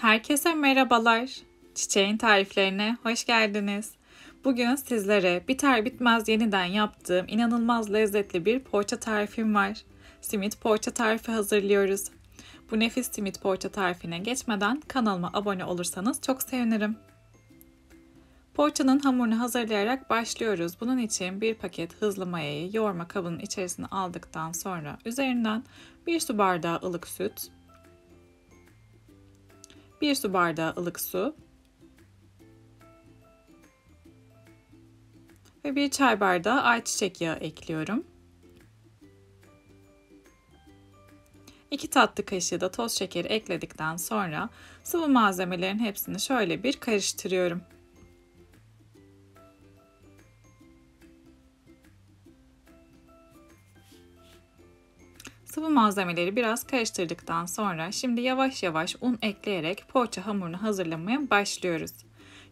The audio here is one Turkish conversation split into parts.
Herkese merhabalar. Çiçeğin tariflerine hoş geldiniz. Bugün sizlere biter bitmez yeniden yaptığım inanılmaz lezzetli bir poğaça tarifim var. Simit poğaça tarifi hazırlıyoruz. Bu nefis simit poğaça tarifine geçmeden kanalıma abone olursanız çok sevinirim. Poğaçanın hamurunu hazırlayarak başlıyoruz. Bunun için bir paket hızlı mayayı yoğurma kabının içerisine aldıktan sonra üzerinden 1 su bardağı ılık süt, 1 su bardağı ılık su ve 1 çay bardağı ayçiçek yağı ekliyorum. 2 tatlı kaşığı da toz şekeri ekledikten sonra sıvı malzemelerin hepsini şöyle bir karıştırıyorum. Sıvı malzemeleri biraz karıştırdıktan sonra şimdi yavaş yavaş un ekleyerek poğaça hamurunu hazırlamaya başlıyoruz.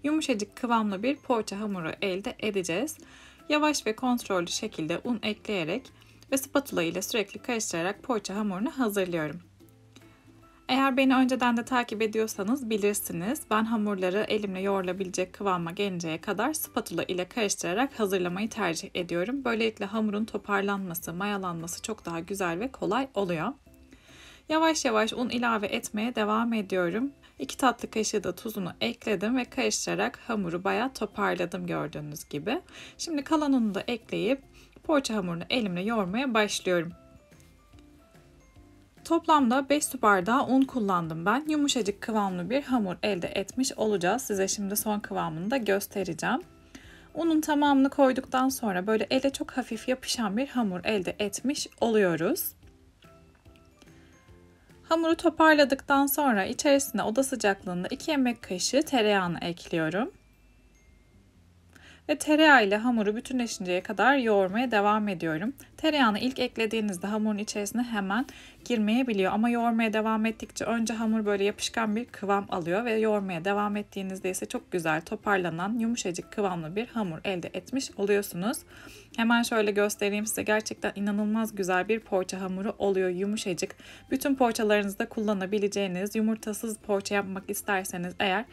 Yumuşacık kıvamlı bir poğaça hamuru elde edeceğiz. Yavaş ve kontrollü şekilde un ekleyerek ve spatula ile sürekli karıştırarak poğaça hamurunu hazırlıyorum. Eğer beni önceden de takip ediyorsanız bilirsiniz. Ben hamurları elimle yoğrulabilecek kıvama gelinceye kadar spatula ile karıştırarak hazırlamayı tercih ediyorum. Böylelikle hamurun toparlanması, mayalanması çok daha güzel ve kolay oluyor. Yavaş yavaş un ilave etmeye devam ediyorum. 2 tatlı kaşığı da tuzunu ekledim ve karıştırarak hamuru bayağı toparladım gördüğünüz gibi. Şimdi kalan unu da ekleyip poğaça hamurunu elimle yoğurmaya başlıyorum. Toplamda 5 su bardağı un kullandım ben. Yumuşacık kıvamlı bir hamur elde etmiş olacağız. Size şimdi son kıvamını da göstereceğim. Unun tamamını koyduktan sonra böyle ele çok hafif yapışan bir hamur elde etmiş oluyoruz. Hamuru toparladıktan sonra içerisine oda sıcaklığında 2 yemek kaşığı tereyağını ekliyorum. Ve tereyağı ile hamuru bütünleşinceye kadar yoğurmaya devam ediyorum. Tereyağını ilk eklediğinizde hamurun içerisine hemen girmeyebiliyor ama yoğurmaya devam ettikçe önce hamur böyle yapışkan bir kıvam alıyor ve yoğurmaya devam ettiğinizde ise çok güzel toparlanan yumuşacık kıvamlı bir hamur elde etmiş oluyorsunuz. Hemen şöyle göstereyim size, gerçekten inanılmaz güzel bir poğaça hamuru oluyor, yumuşacık. Bütün poğaçalarınızda kullanabileceğiniz, yumurtasız poğaça yapmak isterseniz eğer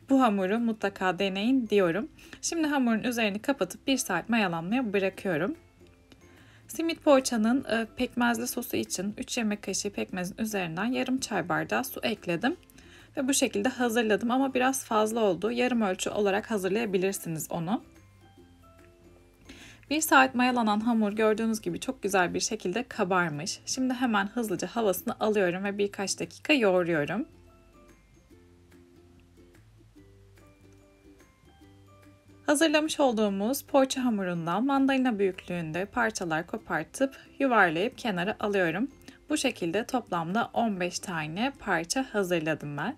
bu hamuru mutlaka deneyin diyorum. Şimdi hamurun üzerini kapatıp 1 saat mayalanmaya bırakıyorum. Simit poğaçanın pekmezli sosu için 3 yemek kaşığı pekmezin üzerinden yarım çay bardağı su ekledim. Ve bu şekilde hazırladım ama biraz fazla oldu. Yarım ölçü olarak hazırlayabilirsiniz onu. 1 saat mayalanan hamur gördüğünüz gibi çok güzel bir şekilde kabarmış. Şimdi hemen hızlıca havasını alıyorum ve birkaç dakika yoğuruyorum. Hazırlamış olduğumuz poğaça hamurundan mandalina büyüklüğünde parçalar kopartıp yuvarlayıp kenara alıyorum. Bu şekilde toplamda 15 tane parça hazırladım ben.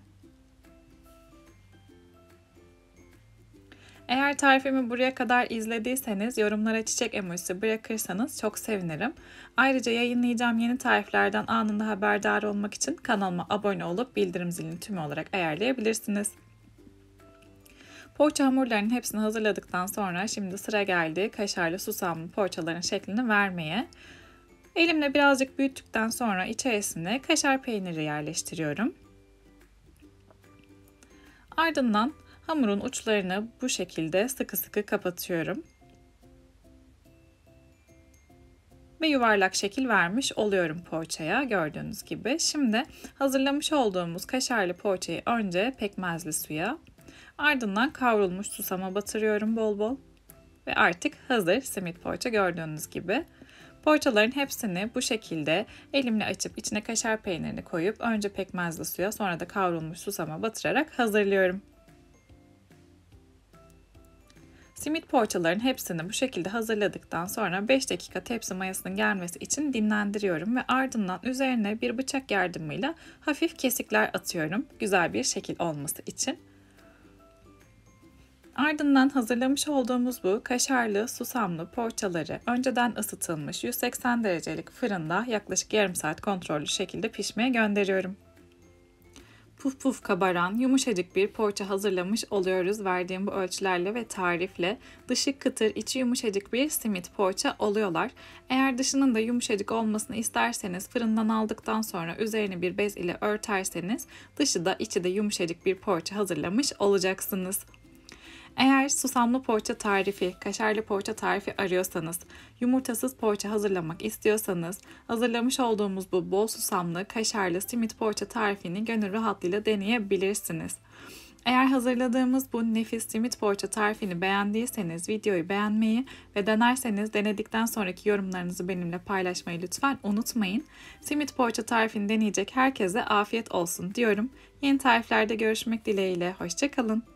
Eğer tarifimi buraya kadar izlediyseniz yorumlara çiçek emojisi bırakırsanız çok sevinirim. Ayrıca yayınlayacağım yeni tariflerden anında haberdar olmak için kanalıma abone olup bildirim zilini tüm olarak ayarlayabilirsiniz. Poğaça hamurlarının hepsini hazırladıktan sonra şimdi sıra geldi kaşarlı susamlı poğaçaların şeklini vermeye. Elimle birazcık büyüttükten sonra içerisine kaşar peyniri yerleştiriyorum. Ardından hamurun uçlarını bu şekilde sıkı sıkı kapatıyorum. Ve yuvarlak şekil vermiş oluyorum poğaçaya gördüğünüz gibi. Şimdi hazırlamış olduğumuz kaşarlı poğaçayı önce pekmezli suya, ardından kavrulmuş susama batırıyorum bol bol. Ve artık hazır simit poğaça gördüğünüz gibi. Poğaçaların hepsini bu şekilde elimle açıp içine kaşar peynirini koyup önce pekmezli suya sonra da kavrulmuş susama batırarak hazırlıyorum. Simit poğaçaların hepsini bu şekilde hazırladıktan sonra 5 dakika tepsi mayasının gelmesi için dinlendiriyorum ve ardından üzerine bir bıçak yardımıyla hafif kesikler atıyorum güzel bir şekil olması için. Ardından hazırlamış olduğumuz bu kaşarlı susamlı poğaçaları önceden ısıtılmış 180 derecelik fırında yaklaşık yarım saat kontrollü şekilde pişmeye gönderiyorum. puf puf kabaran, yumuşacık bir poğaça hazırlamış oluyoruz verdiğim bu ölçülerle ve tarifle. Dışı kıtır, içi yumuşacık bir simit poğaça oluyorlar. Eğer dışının da yumuşacık olmasını isterseniz fırından aldıktan sonra üzerini bir bez ile örterseniz dışı da içi de yumuşacık bir poğaça hazırlamış olacaksınız. Eğer susamlı poğaça tarifi, kaşarlı poğaça tarifi arıyorsanız, yumurtasız poğaça hazırlamak istiyorsanız, hazırlamış olduğumuz bu bol susamlı, kaşarlı simit poğaça tarifini gönül rahatlığıyla deneyebilirsiniz. Eğer hazırladığımız bu nefis simit poğaça tarifini beğendiyseniz videoyu beğenmeyi ve denerseniz denedikten sonraki yorumlarınızı benimle paylaşmayı lütfen unutmayın. Simit poğaça tarifini deneyecek herkese afiyet olsun diyorum. Yeni tariflerde görüşmek dileğiyle, hoşça kalın.